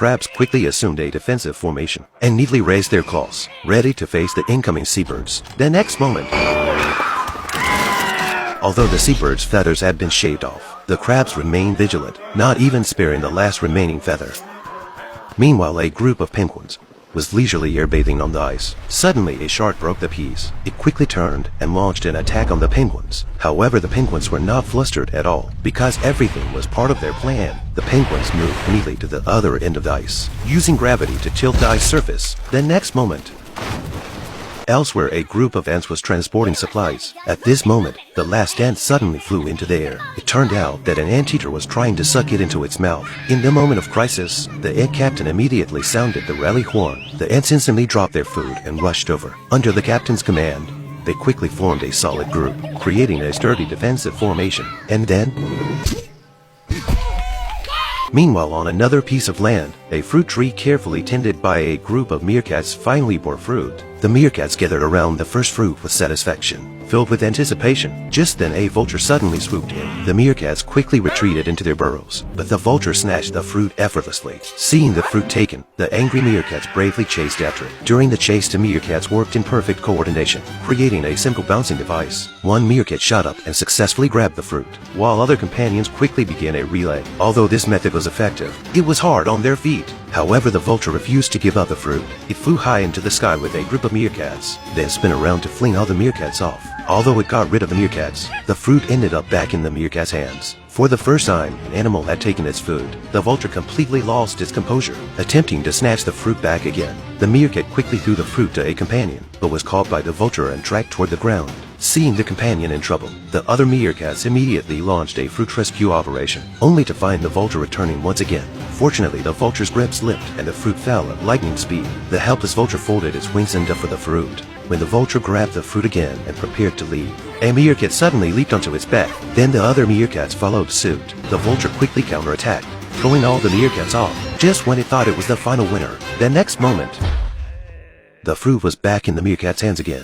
crabs quickly assumed a defensive formation and neatly raised their claws, ready to face the incoming seabirds. The next moment, although the seabird's feathers had been shaved off, the crabs remained vigilant, not even sparing the last remaining feather. Meanwhile, a group of penguins was leisurely airbathing on the ice. Suddenly, a shark broke the peace. It quickly turned and launched an attack on the penguins. However, the penguins were not flustered at all, because everything was part of their plan. The penguins moved neatly to the other end of the ice, using gravity to tilt the ice surface. The next moment, elsewhere, a group of ants was transporting supplies. At this moment, the last ant suddenly flew into the air. It turned out that an anteater was trying to suck it into its mouth. In the moment of crisis, the ant captain immediately sounded the rally horn. The ants instantly dropped their food and rushed over. Under the captain's command, they quickly formed a solid group, creating a sturdy defensive formation. And then, meanwhile, on another piece of land, a fruit tree carefully tended by a group of meerkats finally bore fruit. The meerkats gathered around the first fruit with satisfaction, filled with anticipation. Just then, a vulture suddenly swooped in. The meerkats quickly retreated into their burrows, but the vulture snatched the fruit effortlessly. Seeing the fruit taken, the angry meerkats bravely chased after it. During the chase, the meerkats worked in perfect coordination, creating a simple bouncing device. One meerkat shot up and successfully grabbed the fruit, while other companions quickly began a relay. Although this method was effective, it was hard on their feet. However, the vulture refused to give up the fruit. It flew high into the sky with a group of meerkats, then spun around to fling all the meerkats off. Although it got rid of the meerkats, the fruit ended up back in the meerkat's hands. For the first time, an animal had taken its food. The vulture completely lost its composure, attempting to snatch the fruit back again. The meerkat quickly threw the fruit to a companion, but was caught by the vulture and dragged toward the ground. Seeing the companion in trouble, the other meerkats immediately launched a fruit rescue operation, only to find the vulture returning once again. Fortunately, the vulture's grip slipped and the fruit fell at lightning speed. The helpless vulture folded its wings and dove for the fruit. When the vulture grabbed the fruit again and prepared to leave, a meerkat suddenly leaped onto its back. Then the other meerkats followed suit. The vulture quickly counterattacked, throwing all the meerkats off, just when it thought it was the final winner. The next moment, the fruit was back in the meerkat's hands again.